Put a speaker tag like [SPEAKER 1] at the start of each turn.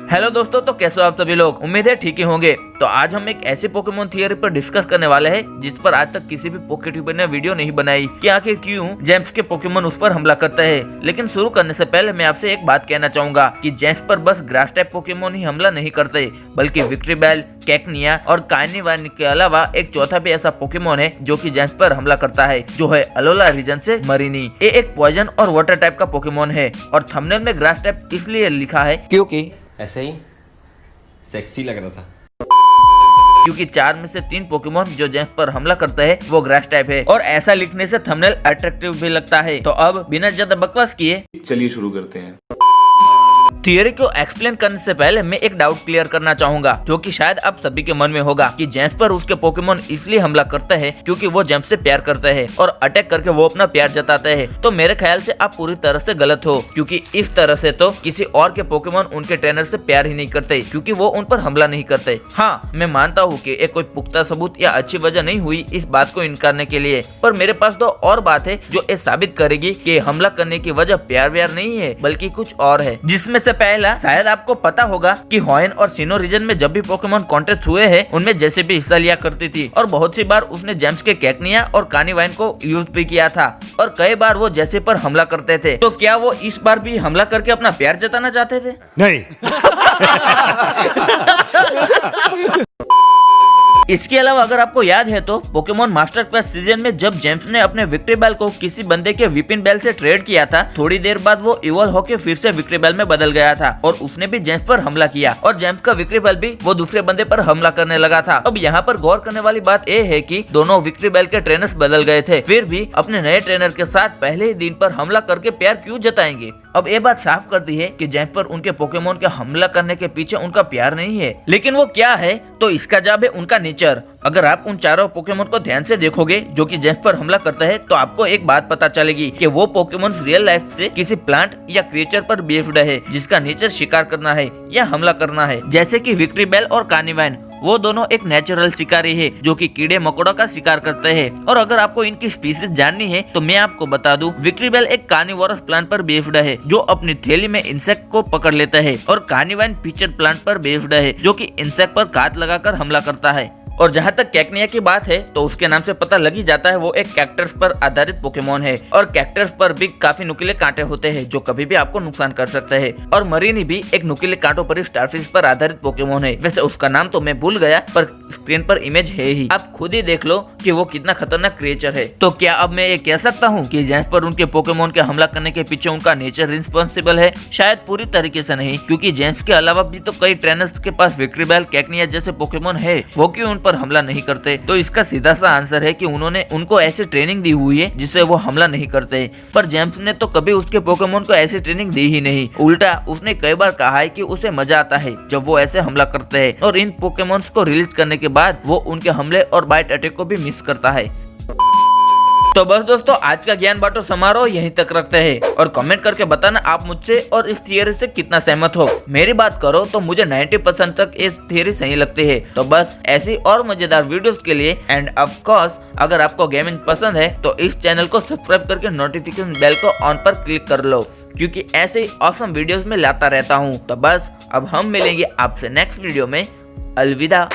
[SPEAKER 1] Hello दोस्तों, तो कैसे हो आप सभी लोग। उम्मीद है ठीक ही होंगे। तो आज हम एक ऐसे पोकेमोन थियरी पर डिस्कस करने वाले हैं जिस पर आज तक किसी भी पोकेट्यूबर ने वीडियो नहीं बनाई कि आखिर क्यों जेम्स के पोकेमोन उस पर हमला करते हैं। लेकिन शुरू करने से पहले मैं आपसे एक बात कहना चाहूंगा कि जेम्स पर बस ग्रास टाइप पोकेमोन ही हमला नहीं करते, बल्कि विक्ट्रीबेल, कैकनिया और काइनिवान के अलावा एक चौथा भी ऐसा पोकेमोन है जो कि जेम्स पर हमला करता है, जो है अलोला रीजन से मरीनी। ये एक पॉइजन और वाटर टाइप का पोकेमोन है और थंबनेल में ग्रास टाइप इसलिए लिखा है क्योंकि
[SPEAKER 2] ऐसे ही सेक्सी लग रहा था।
[SPEAKER 1] क्योंकि 4 में से 3 पोकेमोन जो जेम्स पर हमला करते हैं वो ग्रास टाइप है और ऐसा लिखने से थंबनेल अट्रैक्टिव भी लगता है। तो अब बिना ज्यादा बकवास किए
[SPEAKER 3] चलिए शुरू करते हैं।
[SPEAKER 1] थियरी को एक्सप्लेन करने से पहले मैं एक डाउट क्लियर करना चाहूंगा जो कि शायद आप सभी के मन में होगा कि जेम्स पर उसके पोकेमोन इसलिए हमला करते हैं क्योंकि वो जेम्स से प्यार करते हैं और अटैक करके वो अपना प्यार जताते हैं। तो मेरे ख्याल से आप पूरी तरह से गलत हो, क्योंकि इस तरह से तो किसी और के पोकेमोन उनके ट्रेनर से प्यार ही नहीं करते क्योंकि वो उन पर हमला नहीं करते। हाँ, मैं मानता हूँ कि एक कोई पुख्ता सबूत या अच्छी वजह नहीं हुई इस बात को इनकारने के लिए, पर मेरे पास तो और बात है जो ये साबित करेगी कि हमला करने की वजह प्यार व्यार नहीं है बल्कि कुछ और है। जिसमें से पहला, शायद आपको पता होगा कि होएन और सिनो रीजन में जब भी पोकेमोन कॉन्टेस्ट हुए हैं उनमें जैसे भी हिस्सा लिया करती थी और बहुत सी बार उसने जेम्स के कैकनिया और कानिवाइन को यूज भी किया था और कई बार वो जैसे पर हमला करते थे। तो क्या वो इस बार भी हमला करके अपना प्यार जताना चाहते थे?
[SPEAKER 4] नहीं।
[SPEAKER 1] इसके अलावा अगर आपको याद है तो पोकेमोन मास्टर क्लास सीजन में जब जेम्स ने अपने विक्ट्रीबेल को किसी बंदे के विपिनबेल से ट्रेड किया था, थोड़ी देर बाद वो इवॉल्व होके फिर से विक्ट्रीबेल में बदल गया था और उसने भी जेम्स पर हमला किया और जेम्स का विक्ट्रीबेल भी वो दूसरे बंदे पर हमला करने लगा था। अब यहाँ पर गौर करने वाली बात ये है कि दोनों विक्ट्रीबेल के ट्रेनर्स बदल गए थे, फिर भी अपने नए ट्रेनर के साथ पहले ही दिन पर हमला करके प्यार क्यों जताएंगे। अब ये बात साफ करती है कि जेम्स पर उनके पोकेमोन के हमला करने के पीछे उनका प्यार नहीं है, लेकिन वो क्या है, तो इसका जवाब है उनका नेचर। अगर आप उन चारों पोकेमोन को ध्यान से देखोगे जो कि जेम्स पर हमला करते हैं, तो आपको एक बात पता चलेगी कि वो पोकेमोन रियल लाइफ से किसी प्लांट या क्रिएचर पर बेस्ड है जिसका नेचर शिकार करना है या हमला करना है। जैसे कि विक्ट्रीबेल और कानिवाइन, वो दोनों एक नेचुरल शिकारी है जो कि कीड़े मकोड़ों का शिकार करते हैं। और अगर आपको इनकी स्पीसीज जाननी है तो मैं आपको बता दूं, विक्ट्रीबेल एक कार्निवोरस प्लांट पर बेस्ड है जो अपनी थैली में इंसेक्ट को पकड़ लेता है और कानिवाइन फीचर प्लांट पर बेस्ड है जो कि इंसेक्ट पर घात लगाकर हमला करता है। और जहाँ तक कैकनिया की बात है तो उसके नाम से पता लग ही जाता है वो एक कैक्टस पर आधारित पोकेमोन है और कैक्टस पर भी काफी नुकीले कांटे होते हैं जो कभी भी आपको नुकसान कर सकते हैं। और मरीनी भी एक नुकीले कांटों पर स्टारफिश पर आधारित पोकेमोन है। वैसे उसका नाम तो मैं भूल गया, पर स्क्रीन पर इमेज है ही, आप खुद ही देख लो कि वो कितना खतरनाक क्रिएचर है। तो क्या अब मैं ये कह सकता हूँ कि जेम्स पर उनके पोकेमोन के हमला करने के पीछे उनका नेचर रिस्पॉन्सिबल है? शायद पूरी तरीके से नहीं, क्योंकि जेम्स के अलावा भी तो कई ट्रेनर्स के पास विक्ट्रीबेल, कैकनिया जैसे पोकेमोन है, वो क्यों उन पर हमला नहीं करते? तो इसका सीधा सा आंसर है कि उन्होंने उनको ऐसी ट्रेनिंग दी हुई है जिससे वो हमला नहीं करते। पर जेम्स ने तो कभी उसके पोकेमोन को ऐसी ट्रेनिंग दी ही नहीं। उल्टा उसने कई बार कहा है कि उसे मजा आता है जब वो ऐसे हमला करते हैं और इन पोकेमोन्स को रिलीज करने के बाद वो उनके हमले और बाइट अटैक को भी मिस करता है। तो बस दोस्तों, आज का ज्ञान बांटो समारोह यहीं तक रखते हैं और कमेंट करके बताना आप मुझसे और इस थियरी से कितना सहमत हो। मेरी बात करो तो मुझे 90% तक इस थियरी सही लगती है। तो बस ऐसी और मजेदार वीडियोस के लिए एंड ऑफ कोर्स अगर आपको गेमिंग पसंद है तो इस चैनल को सब्सक्राइब करके नोटिफिकेशन बेल को ऑन पर क्लिक कर लो, क्योंकि ऐसे ही ऑसम वीडियोस में लाता रहता हूँ। तो बस अब हम मिलेंगे आपसे नेक्स्ट वीडियो में। अलविदा।